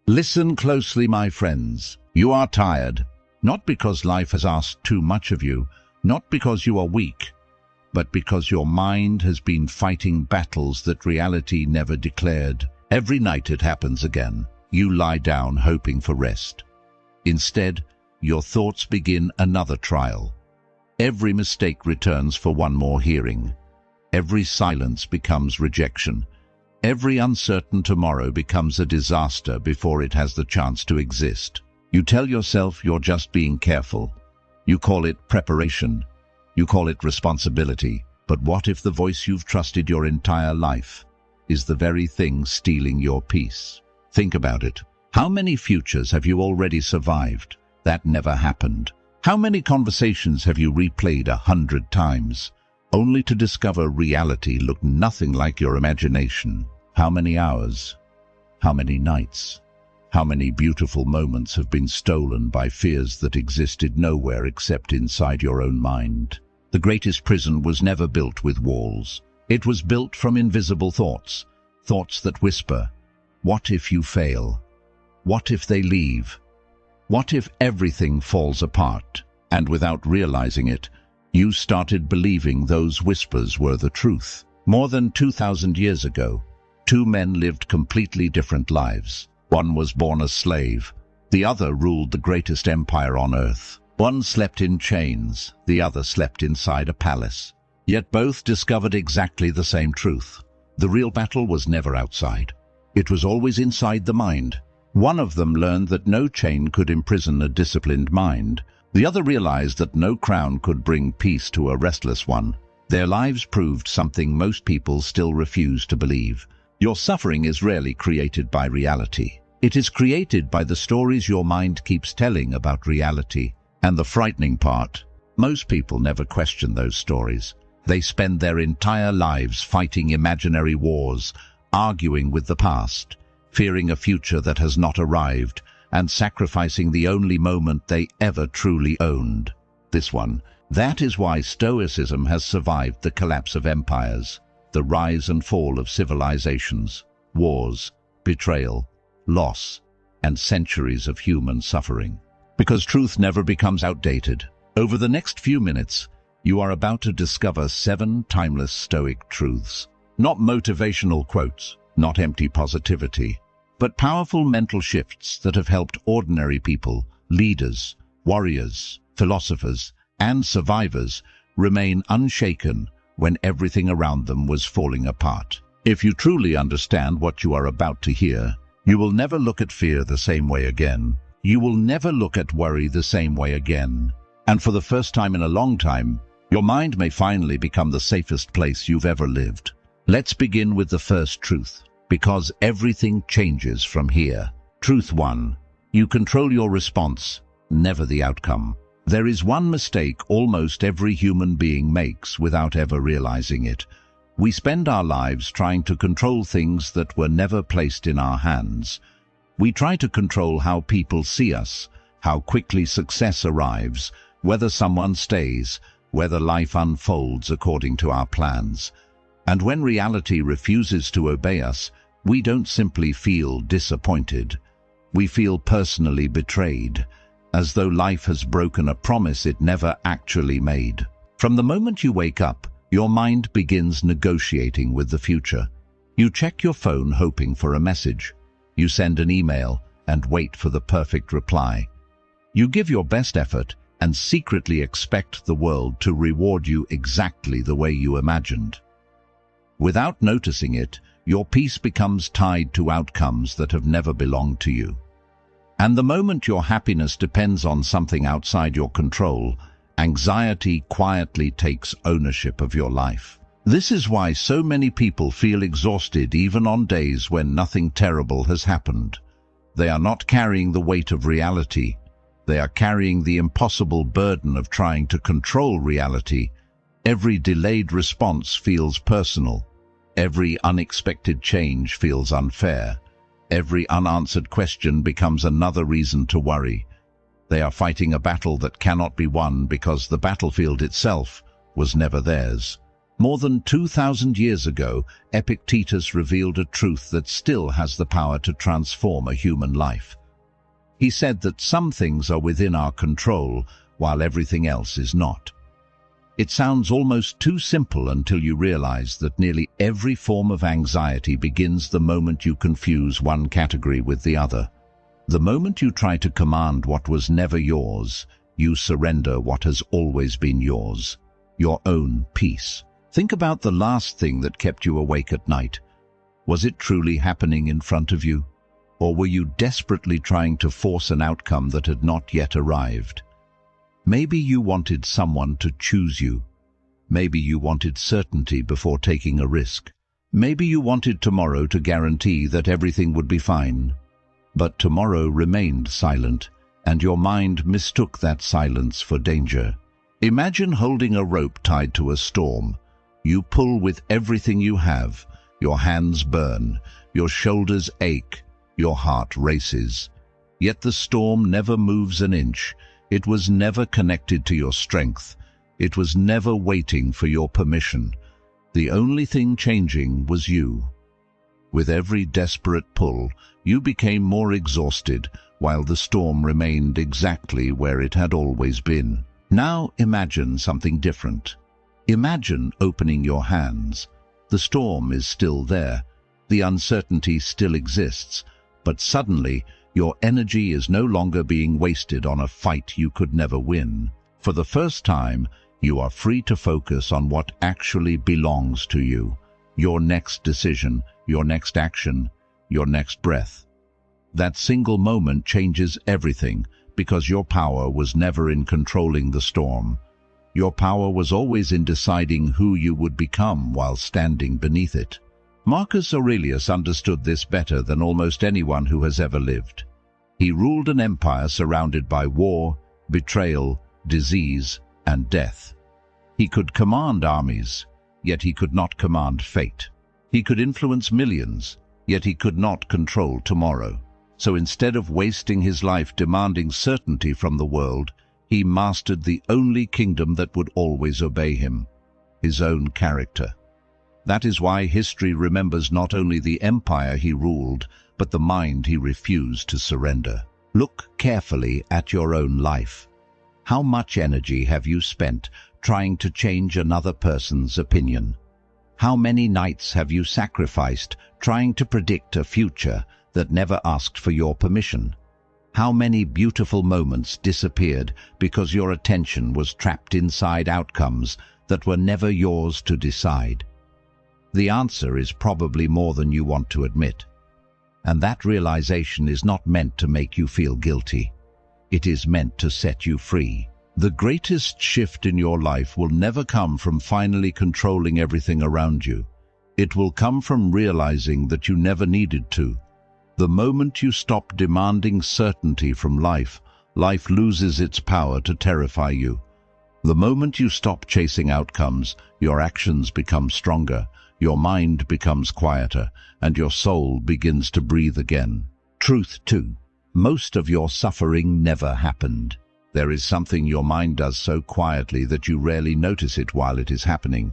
Listen closely, my friends. You are tired, not because life has asked too much of you, not because you are weak, but because your mind has been fighting battles that reality never declared. Every night it happens again. You lie down hoping for rest. Instead, your thoughts begin another trial. Every mistake returns for one more hearing. Every silence becomes rejection. Every uncertain tomorrow becomes a disaster before it has the chance to exist. You tell yourself you're just being careful. You call it preparation. You call it responsibility. But what if the voice you've trusted your entire life is the very thing stealing your peace? Think about it. How many futures have you already survived? That never happened. How many conversations have you replayed 100 times, only to discover reality looked nothing like your imagination? How many hours? How many nights? How many beautiful moments have been stolen by fears that existed nowhere except inside your own mind? The greatest prison was never built with walls. It was built from invisible thoughts, thoughts that whisper, "What if you fail? What if they leave? What if everything falls apart?" And without realizing it, you started believing those whispers were the truth. More than 2,000 years ago, two men lived completely different lives. One was born a slave. The other ruled the greatest empire on earth. One slept in chains, the other slept inside a palace. Yet both discovered exactly the same truth. The real battle was never outside. It was always inside the mind. One of them learned that no chain could imprison a disciplined mind. The other realized that no crown could bring peace to a restless one. Their lives proved something most people still refuse to believe. Your suffering is rarely created by reality. It is created by the stories your mind keeps telling about reality. And the frightening part, most people never question those stories. They spend their entire lives fighting imaginary wars, arguing with the past, fearing a future that has not arrived, and sacrificing the only moment they ever truly owned. This one. That is why Stoicism has survived the collapse of empires, the rise and fall of civilizations, wars, betrayal, loss, and centuries of human suffering. Because truth never becomes outdated. Over the next few minutes, you are about to discover 7 timeless Stoic truths. Not motivational quotes, not empty positivity, but powerful mental shifts that have helped ordinary people, leaders, warriors, philosophers, and survivors remain unshaken when everything around them was falling apart. If you truly understand what you are about to hear, you will never look at fear the same way again. You will never look at worry the same way again. And for the first time in a long time, your mind may finally become the safest place you've ever lived. Let's begin with the first truth, because everything changes from here. Truth 1. You control your response, never the outcome. There is one mistake almost every human being makes without ever realizing it. We spend our lives trying to control things that were never placed in our hands. We try to control how people see us, how quickly success arrives, whether someone stays, whether life unfolds according to our plans. And when reality refuses to obey us, we don't simply feel disappointed. We feel personally betrayed, as though life has broken a promise it never actually made. From the moment you wake up, your mind begins negotiating with the future. You check your phone hoping for a message. You send an email and wait for the perfect reply. You give your best effort and secretly expect the world to reward you exactly the way you imagined. Without noticing it, your peace becomes tied to outcomes that have never belonged to you. And the moment your happiness depends on something outside your control, anxiety quietly takes ownership of your life. This is why so many people feel exhausted even on days when nothing terrible has happened. They are not carrying the weight of reality. They are carrying the impossible burden of trying to control reality. Every delayed response feels personal. Every unexpected change feels unfair. Every unanswered question becomes another reason to worry. They are fighting a battle that cannot be won because the battlefield itself was never theirs. More than 2,000 years ago, Epictetus revealed a truth that still has the power to transform a human life. He said that some things are within our control, while everything else is not. It sounds almost too simple until you realize that nearly every form of anxiety begins the moment you confuse one category with the other. The moment you try to command what was never yours, you surrender what has always been yours, your own peace. Think about the last thing that kept you awake at night. Was it truly happening in front of you? Or were you desperately trying to force an outcome that had not yet arrived? Maybe you wanted someone to choose you. Maybe you wanted certainty before taking a risk. Maybe you wanted tomorrow to guarantee that everything would be fine. But tomorrow remained silent, and your mind mistook that silence for danger. Imagine holding a rope tied to a storm. You pull with everything you have. Your hands burn, your shoulders ache, your heart races. Yet the storm never moves an inch. It was never connected to your strength. It was never waiting for your permission. The only thing changing was you. With every desperate pull, you became more exhausted, while the storm remained exactly where it had always been. Now imagine something different. Imagine opening your hands. The storm is still there. The uncertainty still exists. But suddenly, your energy is no longer being wasted on a fight you could never win. For the first time, you are free to focus on what actually belongs to you. Your next decision, your next action, your next breath. That single moment changes everything, because your power was never in controlling the storm. Your power was always in deciding who you would become while standing beneath it. Marcus Aurelius understood this better than almost anyone who has ever lived. He ruled an empire surrounded by war, betrayal, disease, and death. He could command armies, yet he could not command fate. He could influence millions, yet he could not control tomorrow. So instead of wasting his life demanding certainty from the world, he mastered the only kingdom that would always obey him, his own character. That is why history remembers not only the empire he ruled, but the mind he refused to surrender. Look carefully at your own life. How much energy have you spent trying to change another person's opinion? How many nights have you sacrificed trying to predict a future that never asked for your permission? How many beautiful moments disappeared because your attention was trapped inside outcomes that were never yours to decide? The answer is probably more than you want to admit. And that realization is not meant to make you feel guilty. It is meant to set you free. The greatest shift in your life will never come from finally controlling everything around you. It will come from realizing that you never needed to. The moment you stop demanding certainty from life, life loses its power to terrify you. The moment you stop chasing outcomes, your actions become stronger, your mind becomes quieter, and your soul begins to breathe again. Truth, too. Most of your suffering never happened. There is something your mind does so quietly that you rarely notice it while it is happening.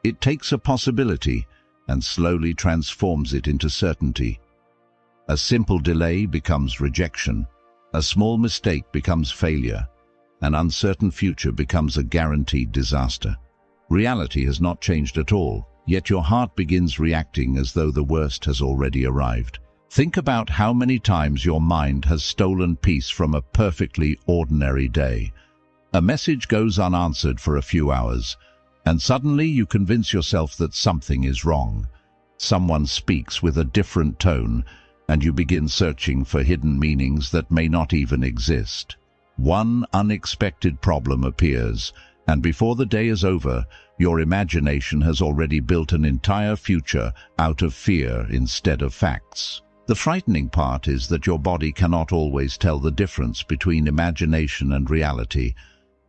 It takes a possibility and slowly transforms it into certainty. A simple delay becomes rejection. A small mistake becomes failure. An uncertain future becomes a guaranteed disaster. Reality has not changed at all, yet your heart begins reacting as though the worst has already arrived. Think about how many times your mind has stolen peace from a perfectly ordinary day. A message goes unanswered for a few hours, and suddenly you convince yourself that something is wrong. Someone speaks with a different tone, and you begin searching for hidden meanings that may not even exist. One unexpected problem appears, and before the day is over, your imagination has already built an entire future out of fear instead of facts. The frightening part is that your body cannot always tell the difference between imagination and reality.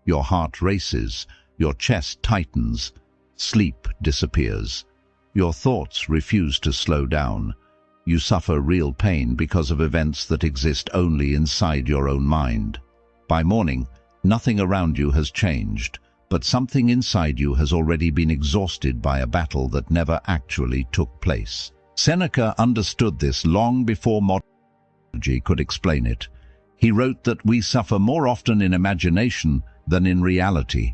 Your heart races, your chest tightens, sleep disappears. Your thoughts refuse to slow down. You suffer real pain because of events that exist only inside your own mind. By morning, nothing around you has changed, but something inside you has already been exhausted by a battle that never actually took place. Seneca understood this long before modern technology could explain it. He wrote that we suffer more often in imagination than in reality.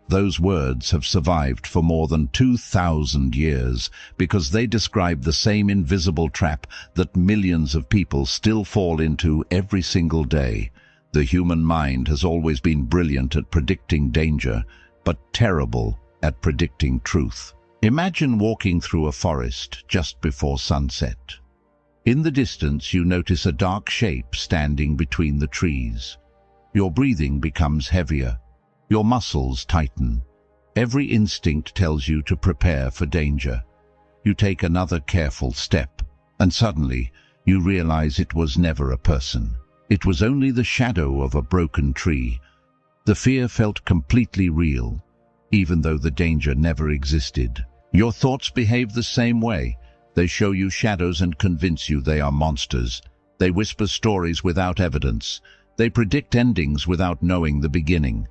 Those words have survived for more than 2,000 years because they describe the same invisible trap that millions of people still fall into every single day. The human mind has always been brilliant at predicting danger, but terrible at predicting truth. Imagine walking through a forest just before sunset. In the distance, you notice a dark shape standing between the trees. Your breathing becomes heavier. Your muscles tighten. Every instinct tells you to prepare for danger. You take another careful step, and suddenly you realize it was never a person. It was only the shadow of a broken tree. The fear felt completely real, even though the danger never existed. Your thoughts behave the same way. They show you shadows and convince you they are monsters. They whisper stories without evidence. They predict endings without knowing the beginning.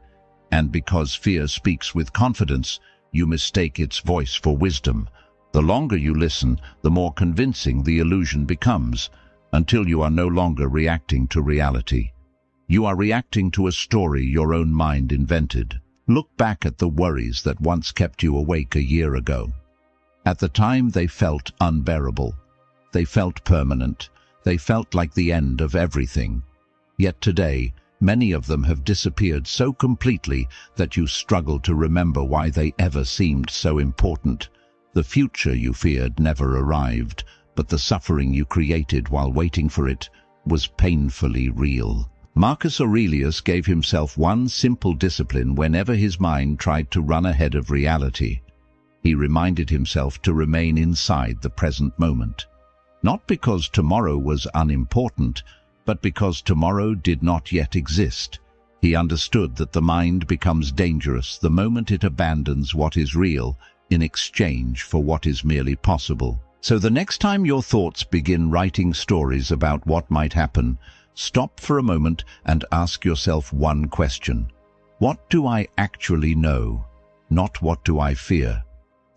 And because fear speaks with confidence, you mistake its voice for wisdom. The longer you listen, the more convincing the illusion becomes, until you are no longer reacting to reality. You are reacting to a story your own mind invented. Look back at the worries that once kept you awake a year ago. At the time, they felt unbearable. They felt permanent. They felt like the end of everything. Yet today, many of them have disappeared so completely that you struggle to remember why they ever seemed so important. The future you feared never arrived, but the suffering you created while waiting for it was painfully real. Marcus Aurelius gave himself one simple discipline whenever his mind tried to run ahead of reality. He reminded himself to remain inside the present moment. Not because tomorrow was unimportant, but because tomorrow did not yet exist. He understood that the mind becomes dangerous the moment it abandons what is real in exchange for what is merely possible. So the next time your thoughts begin writing stories about what might happen, stop for a moment and ask yourself one question. What do I actually know? Not what do I fear?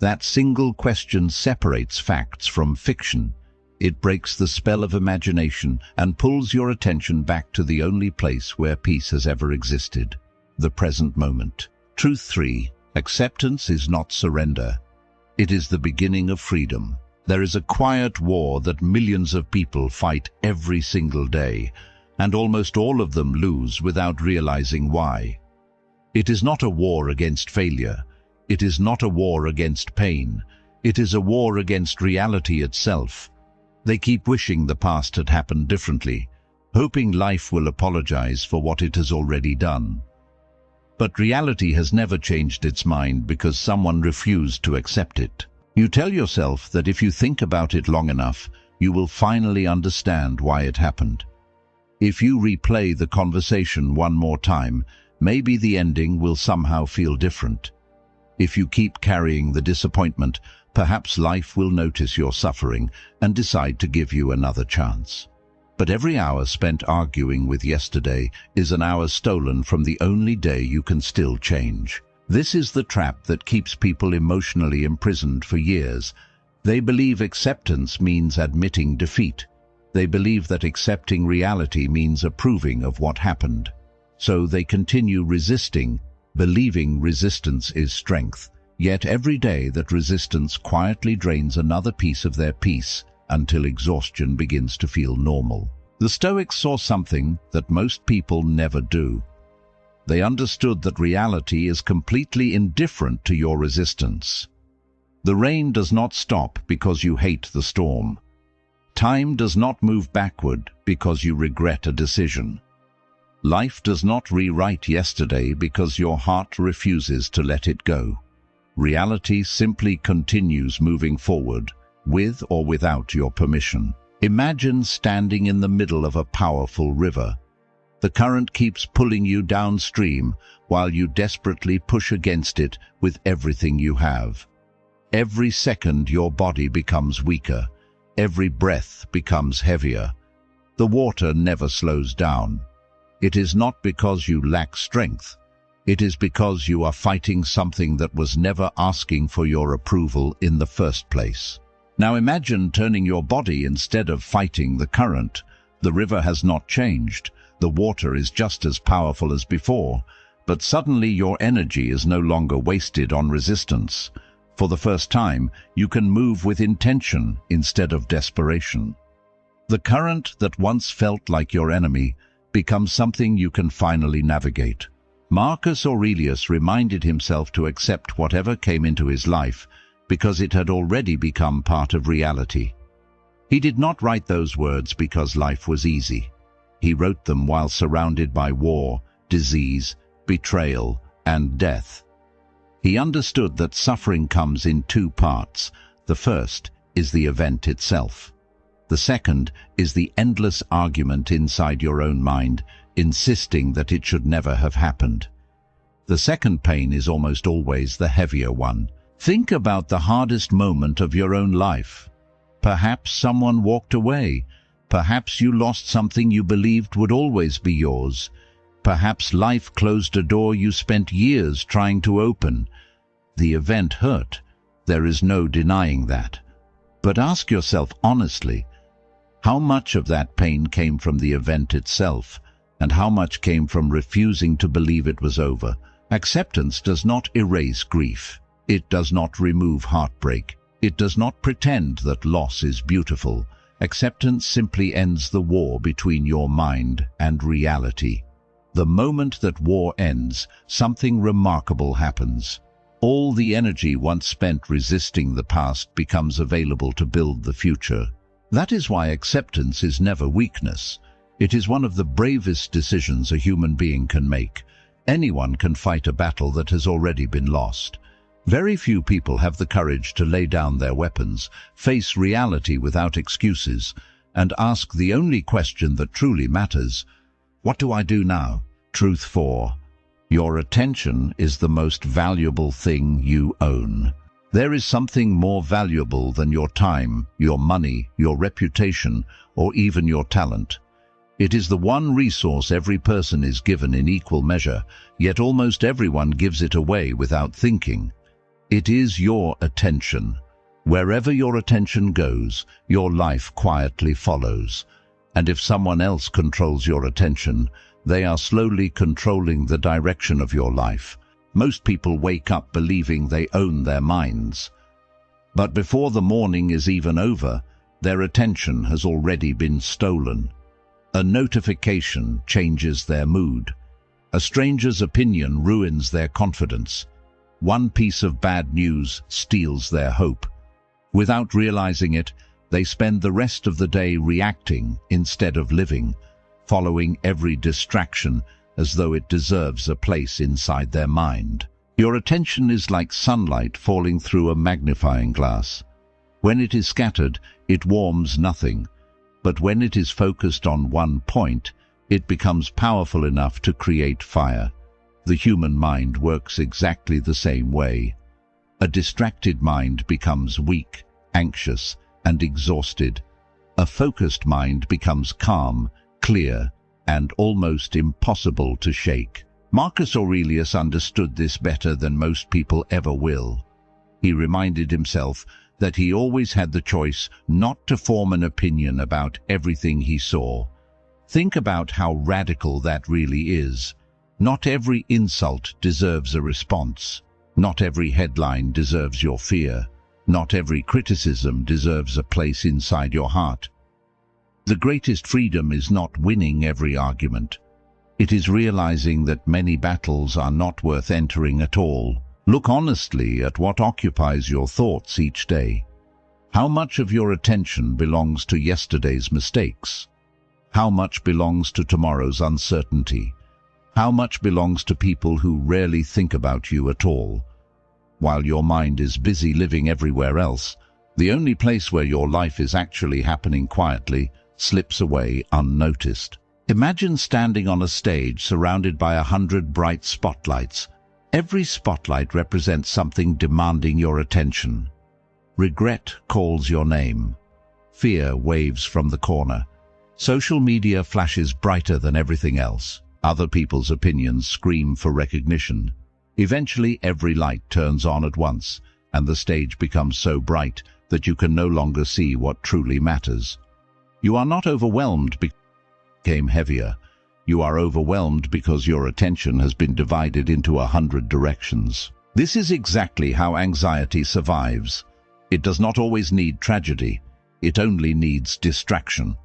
That single question separates facts from fiction. It breaks the spell of imagination and pulls your attention back to the only place where peace has ever existed, the present moment. Truth 3. Acceptance is not surrender. It is the beginning of freedom. There is a quiet war that millions of people fight every single day, and almost all of them lose without realizing why. It is not a war against failure. It is not a war against pain. It is a war against reality itself. They keep wishing the past had happened differently, hoping life will apologize for what it has already done. But reality has never changed its mind because someone refused to accept it. You tell yourself that if you think about it long enough, you will finally understand why it happened. If you replay the conversation one more time, maybe the ending will somehow feel different. If you keep carrying the disappointment, perhaps life will notice your suffering and decide to give you another chance. But every hour spent arguing with yesterday is an hour stolen from the only day you can still change. This is the trap that keeps people emotionally imprisoned for years. They believe acceptance means admitting defeat. They believe that accepting reality means approving of what happened. So they continue resisting, believing resistance is strength. Yet every day that resistance quietly drains another piece of their peace until exhaustion begins to feel normal. The Stoics saw something that most people never do. They understood that reality is completely indifferent to your resistance. The rain does not stop because you hate the storm. Time does not move backward because you regret a decision. Life does not rewrite yesterday because your heart refuses to let it go. Reality simply continues moving forward, with or without your permission. Imagine standing in the middle of a powerful river. The current keeps pulling you downstream while you desperately push against it with everything you have. Every second your body becomes weaker. Every breath becomes heavier. The water never slows down. It is not because you lack strength. it is because you are fighting something that was never asking for your approval in the first place. Now imagine turning your body instead of fighting the current. The river has not changed. The water is just as powerful as before, but suddenly your energy is no longer wasted on resistance. For the first time, you can move with intention instead of desperation. The current that once felt like your enemy becomes something you can finally navigate. Marcus Aurelius reminded himself to accept whatever came into his life because it had already become part of reality. He did not write those words because life was easy. He wrote them while surrounded by war, disease, betrayal, and death. He understood that suffering comes in two parts. The first is the event itself. The second is the endless argument inside your own mind, insisting that it should never have happened. The second pain is almost always the heavier one. Think about the hardest moment of your own life. Perhaps someone walked away. Perhaps you lost something you believed would always be yours. Perhaps life closed a door you spent years trying to open. The event hurt. There is no denying that. But ask yourself honestly, how much of that pain came from the event itself, and how much came from refusing to believe it was over? Acceptance does not erase grief. It does not remove heartbreak. It does not pretend that loss is beautiful. Acceptance simply ends the war between your mind and reality. The moment that war ends, something remarkable happens. All the energy once spent resisting the past becomes available to build the future. That is why acceptance is never weakness. It is one of the bravest decisions a human being can make. Anyone can fight a battle that has already been lost. Very few people have the courage to lay down their weapons, face reality without excuses, and ask the only question that truly matters: what do I do now? Truth 4. Your attention is the most valuable thing you own. There is something more valuable than your time, your money, your reputation, or even your talent. It is the one resource every person is given in equal measure, yet almost everyone gives it away without thinking. It is your attention. Wherever your attention goes, your life quietly follows. And if someone else controls your attention, they are slowly controlling the direction of your life. Most people wake up believing they own their minds. But before the morning is even over, their attention has already been stolen. A notification changes their mood. A stranger's opinion ruins their confidence. One piece of bad news steals their hope. Without realizing it, they spend the rest of the day reacting instead of living, following every distraction as though it deserves a place inside their mind. Your attention is like sunlight falling through a magnifying glass. When it is scattered, it warms nothing, but when it is focused on one point, it becomes powerful enough to create fire. The human mind works exactly the same way. A distracted mind becomes weak, anxious, and exhausted. A focused mind becomes calm, clear, and almost impossible to shake. Marcus Aurelius understood this better than most people ever will. He reminded himself that he always had the choice not to form an opinion about everything he saw. Think about how radical that really is. Not every insult deserves a response. Not every headline deserves your fear. Not every criticism deserves a place inside your heart. The greatest freedom is not winning every argument. It is realizing that many battles are not worth entering at all. Look honestly at what occupies your thoughts each day. How much of your attention belongs to yesterday's mistakes? How much belongs to tomorrow's uncertainty? How much belongs to people who rarely think about you at all? While your mind is busy living everywhere else, the only place where your life is actually happening quietly slips away unnoticed. Imagine standing on a stage surrounded by 100 bright spotlights. Every spotlight represents something demanding your attention. Regret calls your name. Fear waves from the corner. Social media flashes brighter than everything else. Other people's opinions scream for recognition. Eventually, every light turns on at once, and the stage becomes so bright that you can no longer see what truly matters. You are not overwhelmed because it became heavier. You are overwhelmed because your attention has been divided into 100 directions. This is exactly how anxiety survives. It does not always need tragedy. It only needs distraction.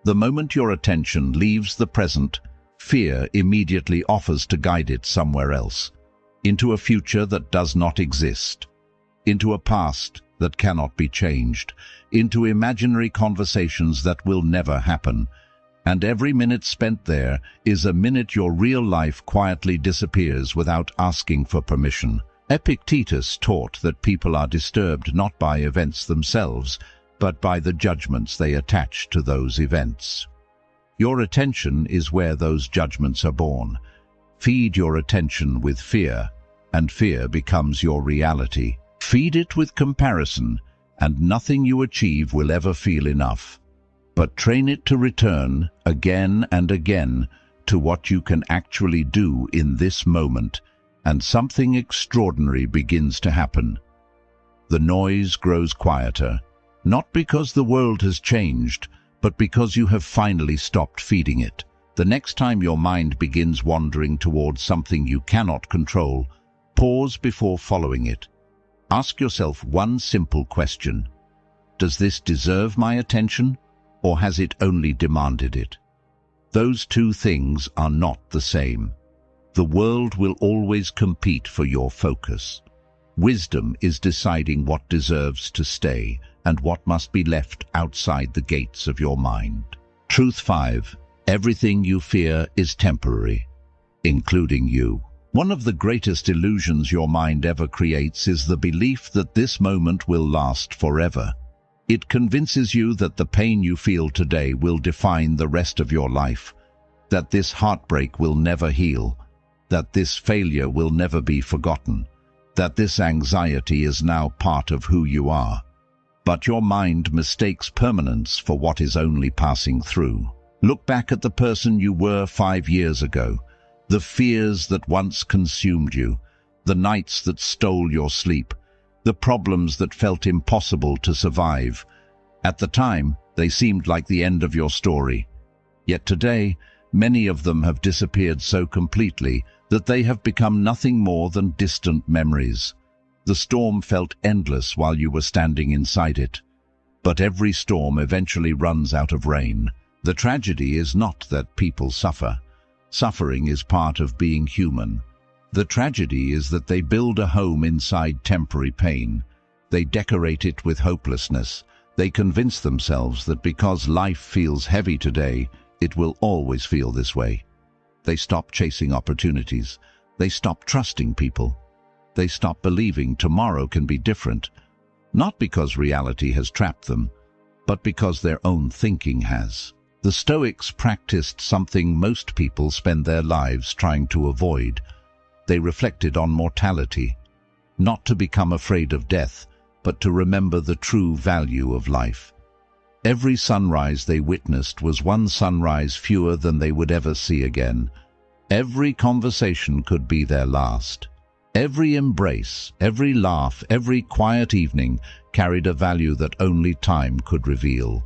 The moment your attention leaves the present, fear immediately offers to guide it somewhere else, into a future that does not exist, into a past that cannot be changed, into imaginary conversations that will never happen. And every minute spent there is a minute your real life quietly disappears without asking for permission. Epictetus taught that people are disturbed not by events themselves, but by the judgments they attach to those events. Your attention is where those judgments are born. Feed your attention with fear, and fear becomes your reality. Feed it with comparison, and nothing you achieve will ever feel enough. But train it to return again and again to what you can actually do in this moment, and something extraordinary begins to happen. The noise grows quieter, not because the world has changed, but because you have finally stopped feeding it. The next time your mind begins wandering towards something you cannot control, pause before following it. Ask yourself one simple question. Does this deserve my attention, or has it only demanded it? Those two things are not the same. The world will always compete for your focus. Wisdom is deciding what deserves to stay and what must be left outside the gates of your mind. Truth 5. Everything you fear is temporary, including you. One of the greatest illusions your mind ever creates is the belief that this moment will last forever. It convinces you that the pain you feel today will define the rest of your life, that this heartbreak will never heal, that this failure will never be forgotten, that this anxiety is now part of who you are. But your mind mistakes permanence for what is only passing through. Look back at the person you were 5 years ago, the fears that once consumed you, the nights that stole your sleep, the problems that felt impossible to survive. At the time, they seemed like the end of your story. Yet today, many of them have disappeared so completely that they have become nothing more than distant memories. The storm felt endless while you were standing inside it. But every storm eventually runs out of rain. The tragedy is not that people suffer. Suffering is part of being human. The tragedy is that they build a home inside temporary pain. They decorate it with hopelessness. They convince themselves that because life feels heavy today, it will always feel this way. They stop chasing opportunities. They stop trusting people. They stop believing tomorrow can be different, not because reality has trapped them, but because their own thinking has. The Stoics practiced something most people spend their lives trying to avoid. They reflected on mortality, not to become afraid of death, but to remember the true value of life. Every sunrise they witnessed was one sunrise fewer than they would ever see again. Every conversation could be their last. Every embrace, every laugh, every quiet evening carried a value that only time could reveal.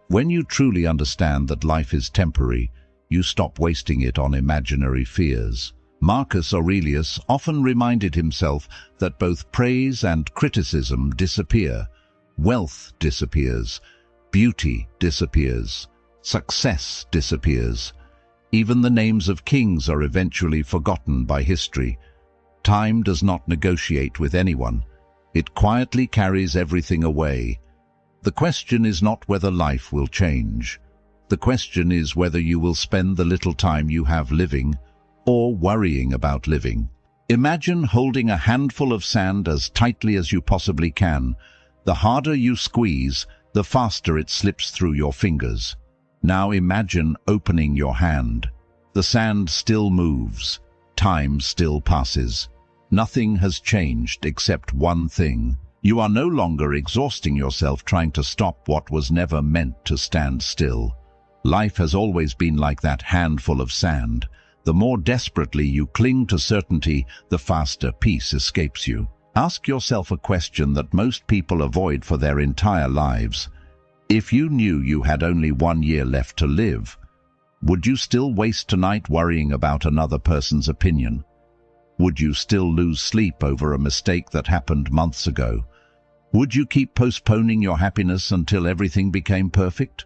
When you truly understand that life is temporary, you stop wasting it on imaginary fears. Marcus Aurelius often reminded himself that both praise and criticism disappear. Wealth disappears. Beauty disappears. Success disappears. Even the names of kings are eventually forgotten by history. Time does not negotiate with anyone. It quietly carries everything away. The question is not whether life will change. The question is whether you will spend the little time you have living or worrying about living. Imagine holding a handful of sand as tightly as you possibly can. The harder you squeeze, the faster it slips through your fingers. Now imagine opening your hand. The sand still moves. Time still passes. Nothing has changed except one thing. You are no longer exhausting yourself trying to stop what was never meant to stand still. Life has always been like that handful of sand. The more desperately you cling to certainty, the faster peace escapes you. Ask yourself a question that most people avoid for their entire lives. If you knew you had only 1 year left to live, would you still waste tonight worrying about another person's opinion? Would you still lose sleep over a mistake that happened months ago? Would you keep postponing your happiness until everything became perfect?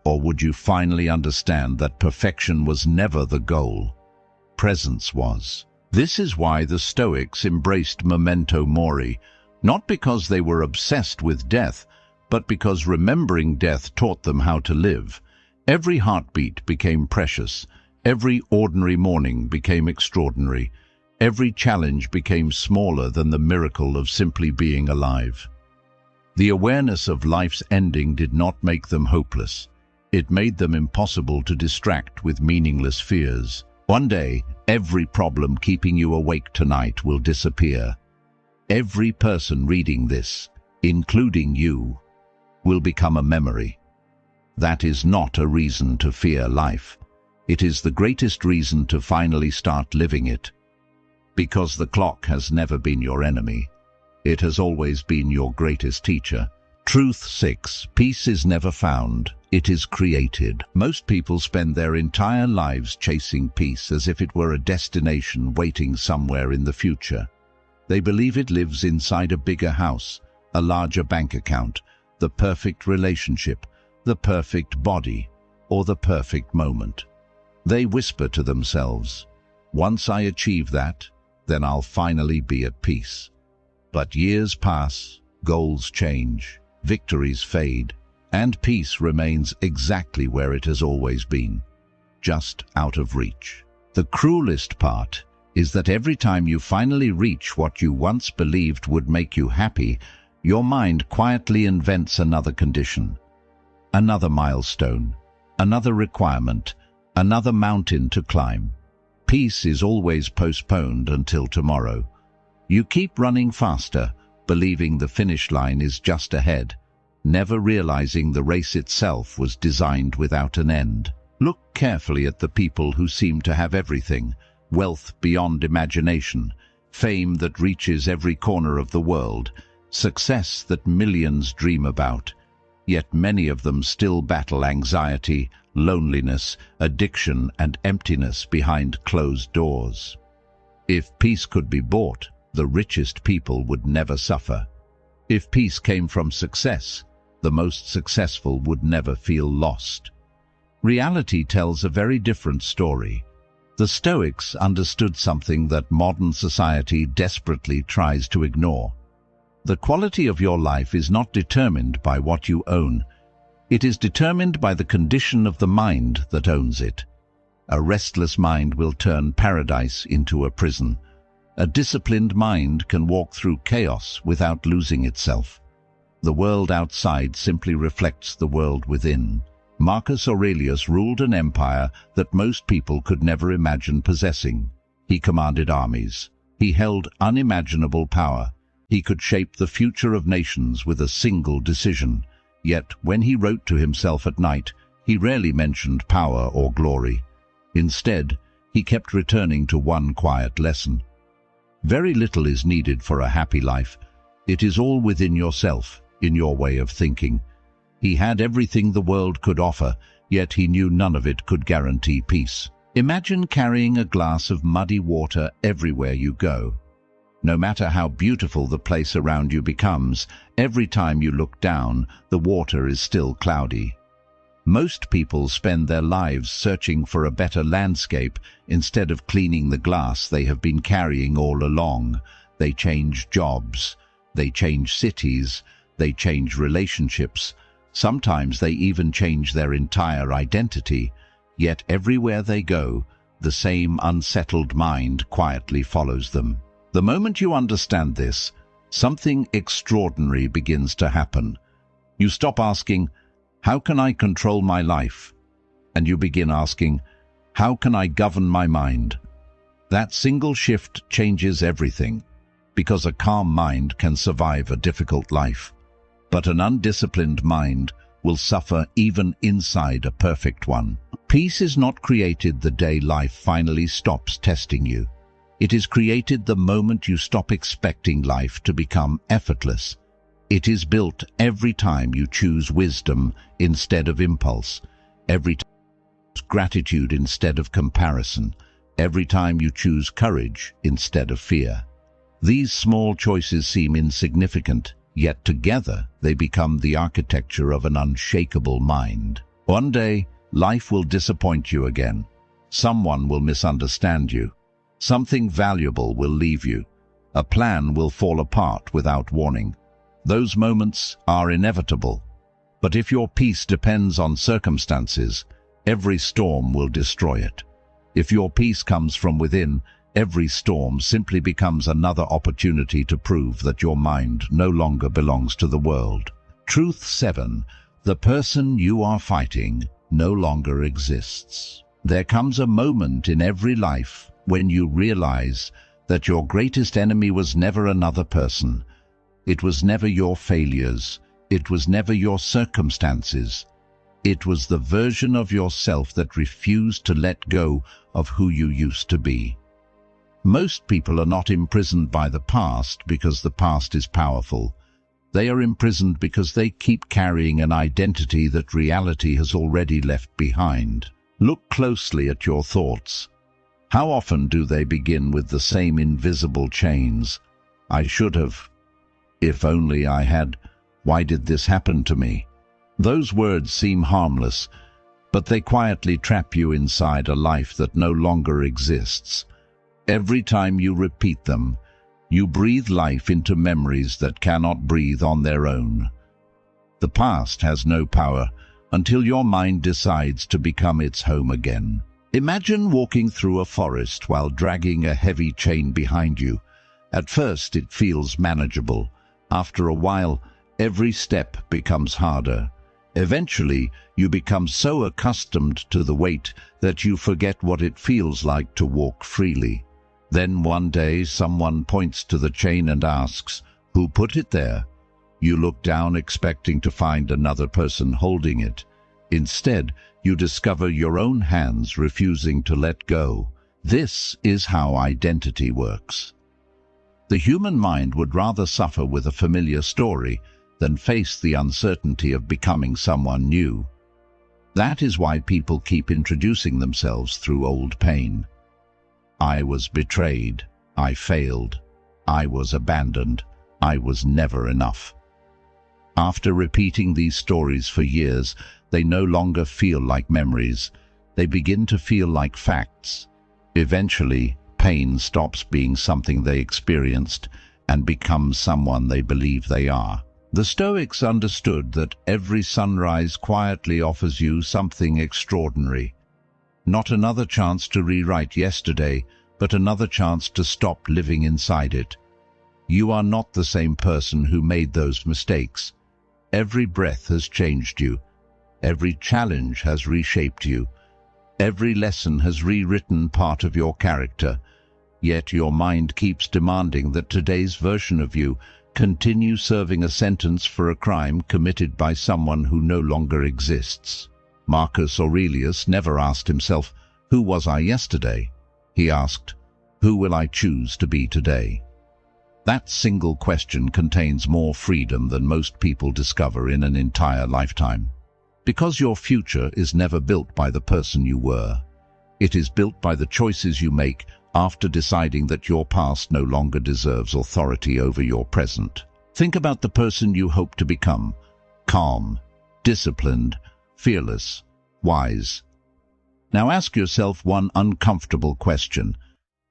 Or would you finally understand that perfection was never the goal? Presence was. This is why the Stoics embraced memento mori, not because they were obsessed with death, but because remembering death taught them how to live. Every heartbeat became precious. Every ordinary morning became extraordinary. Every challenge became smaller than the miracle of simply being alive. The awareness of life's ending did not make them hopeless. It made them impossible to distract with meaningless fears. One day, every problem keeping you awake tonight will disappear. Every person reading this, including you, will become a memory. That is not a reason to fear life. It is the greatest reason to finally start living it. Because the clock has never been your enemy. It has always been your greatest teacher. Truth 6. Peace is never found. It is created. Most people spend their entire lives chasing peace as if it were a destination waiting somewhere in the future. They believe it lives inside a bigger house, a larger bank account, the perfect relationship, the perfect body, or the perfect moment. They whisper to themselves, "Once I achieve that, then I'll finally be at peace." But years pass, goals change, victories fade, and peace remains exactly where it has always been, just out of reach. The cruelest part is that every time you finally reach what you once believed would make you happy, your mind quietly invents another condition, another milestone, another requirement, another mountain to climb. Peace is always postponed until tomorrow. You keep running faster, believing the finish line is just ahead, never realizing the race itself was designed without an end. Look carefully at the people who seem to have everything: wealth beyond imagination, fame that reaches every corner of the world, success that millions dream about. Yet many of them still battle anxiety, loneliness, addiction, and emptiness behind closed doors. If peace could be bought, the richest people would never suffer. If peace came from success, the most successful would never feel lost. Reality tells a very different story. The Stoics understood something that modern society desperately tries to ignore. The quality of your life is not determined by what you own. It is determined by the condition of the mind that owns it. A restless mind will turn paradise into a prison. A disciplined mind can walk through chaos without losing itself. The world outside simply reflects the world within. Marcus Aurelius ruled an empire that most people could never imagine possessing. He commanded armies. He held unimaginable power. He could shape the future of nations with a single decision. Yet, when he wrote to himself at night, he rarely mentioned power or glory. Instead, he kept returning to one quiet lesson. Very little is needed for a happy life. It is all within yourself, in your way of thinking. He had everything the world could offer, yet he knew none of it could guarantee peace. Imagine carrying a glass of muddy water everywhere you go. No matter how beautiful the place around you becomes, every time you look down, the water is still cloudy. Most people spend their lives searching for a better landscape instead of cleaning the glass they have been carrying all along. They change jobs, they change cities, they change relationships. Sometimes they even change their entire identity. Yet everywhere they go, the same unsettled mind quietly follows them. The moment you understand this, something extraordinary begins to happen. You stop asking, "How can I control my life?" And you begin asking, "How can I govern my mind?" That single shift changes everything, because a calm mind can survive a difficult life. But an undisciplined mind will suffer even inside a perfect one. Peace is not created the day life finally stops testing you. It is created the moment you stop expecting life to become effortless. It is built every time you choose wisdom instead of impulse, every time you choose gratitude instead of comparison, every time you choose courage instead of fear. These small choices seem insignificant, yet together they become the architecture of an unshakable mind. One day, life will disappoint you again. Someone will misunderstand you. Something valuable will leave you. A plan will fall apart without warning. Those moments are inevitable. But if your peace depends on circumstances, every storm will destroy it. If your peace comes from within, every storm simply becomes another opportunity to prove that your mind no longer belongs to the world. Truth 7. The person you are fighting no longer exists. There comes a moment in every life when you realize that your greatest enemy was never another person. It was never your failures. It was never your circumstances. It was the version of yourself that refused to let go of who you used to be. Most people are not imprisoned by the past because the past is powerful. They are imprisoned because they keep carrying an identity that reality has already left behind. Look closely at your thoughts. How often do they begin with the same invisible chains? I should have. If only I had. Why did this happen to me? Those words seem harmless, but they quietly trap you inside a life that no longer exists. Every time you repeat them, you breathe life into memories that cannot breathe on their own. The past has no power until your mind decides to become its home again. Imagine walking through a forest while dragging a heavy chain behind you. At first it feels manageable. After a while, every step becomes harder. Eventually, you become so accustomed to the weight that you forget what it feels like to walk freely. Then one day someone points to the chain and asks, "Who put it there?" You look down expecting to find another person holding it. Instead, you discover your own hands refusing to let go. This is how identity works. The human mind would rather suffer with a familiar story than face the uncertainty of becoming someone new. That is why people keep introducing themselves through old pain. I was betrayed. I failed. I was abandoned. I was never enough. After repeating these stories for years, they no longer feel like memories. They begin to feel like facts. Eventually, pain stops being something they experienced and becomes someone they believe they are. The Stoics understood that every sunrise quietly offers you something extraordinary. Not another chance to rewrite yesterday, but another chance to stop living inside it. You are not the same person who made those mistakes. Every breath has changed you. Every challenge has reshaped you. Every lesson has rewritten part of your character. Yet your mind keeps demanding that today's version of you continue serving a sentence for a crime committed by someone who no longer exists. Marcus Aurelius never asked himself, "Who was I yesterday?" He asked, "Who will I choose to be today?" That single question contains more freedom than most people discover in an entire lifetime. Because your future is never built by the person you were. It is built by the choices you make after deciding that your past no longer deserves authority over your present. Think about the person you hope to become: calm, disciplined, fearless, wise. Now ask yourself one uncomfortable question.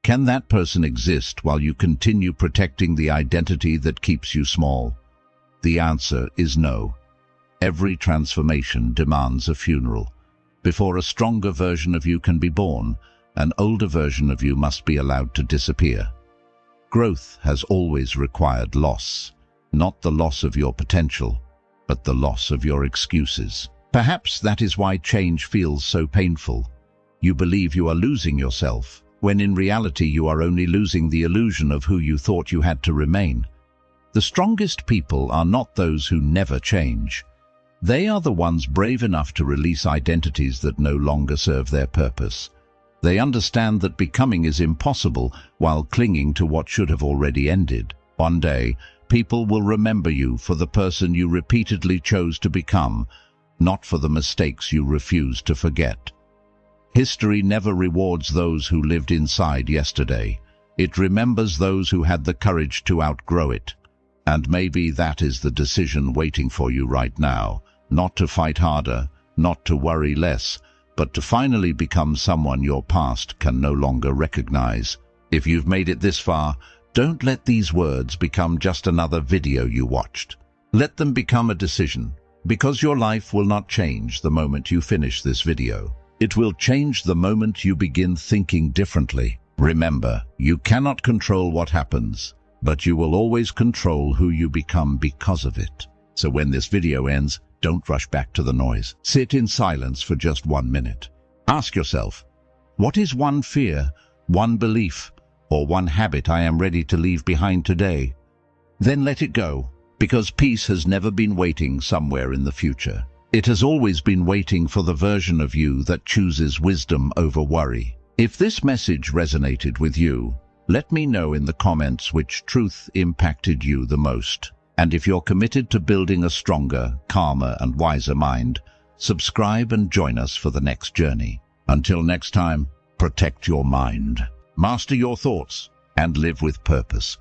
Can that person exist while you continue protecting the identity that keeps you small? The answer is no. Every transformation demands a funeral. Before a stronger version of you can be born, an older version of you must be allowed to disappear. Growth has always required loss, not the loss of your potential, but the loss of your excuses. Perhaps that is why change feels so painful. You believe you are losing yourself, when in reality you are only losing the illusion of who you thought you had to remain. The strongest people are not those who never change. They are the ones brave enough to release identities that no longer serve their purpose. They understand that becoming is impossible while clinging to what should have already ended. One day, people will remember you for the person you repeatedly chose to become, not for the mistakes you refused to forget. History never rewards those who lived inside yesterday. It remembers those who had the courage to outgrow it. And maybe that is the decision waiting for you right now. Not to fight harder, not to worry less, but to finally become someone your past can no longer recognize. If you've made it this far, don't let these words become just another video you watched. Let them become a decision, because your life will not change the moment you finish this video. It will change the moment you begin thinking differently. Remember, you cannot control what happens, but you will always control who you become because of it. So when this video ends, don't rush back to the noise. Sit in silence for just 1 minute. Ask yourself, what is one fear, one belief, or one habit I am ready to leave behind today? Then let it go, because peace has never been waiting somewhere in the future. It has always been waiting for the version of you that chooses wisdom over worry. If this message resonated with you, let me know in the comments which truth impacted you the most. And if you're committed to building a stronger, calmer, and wiser mind, subscribe and join us for the next journey. Until next time, protect your mind, master your thoughts, and live with purpose.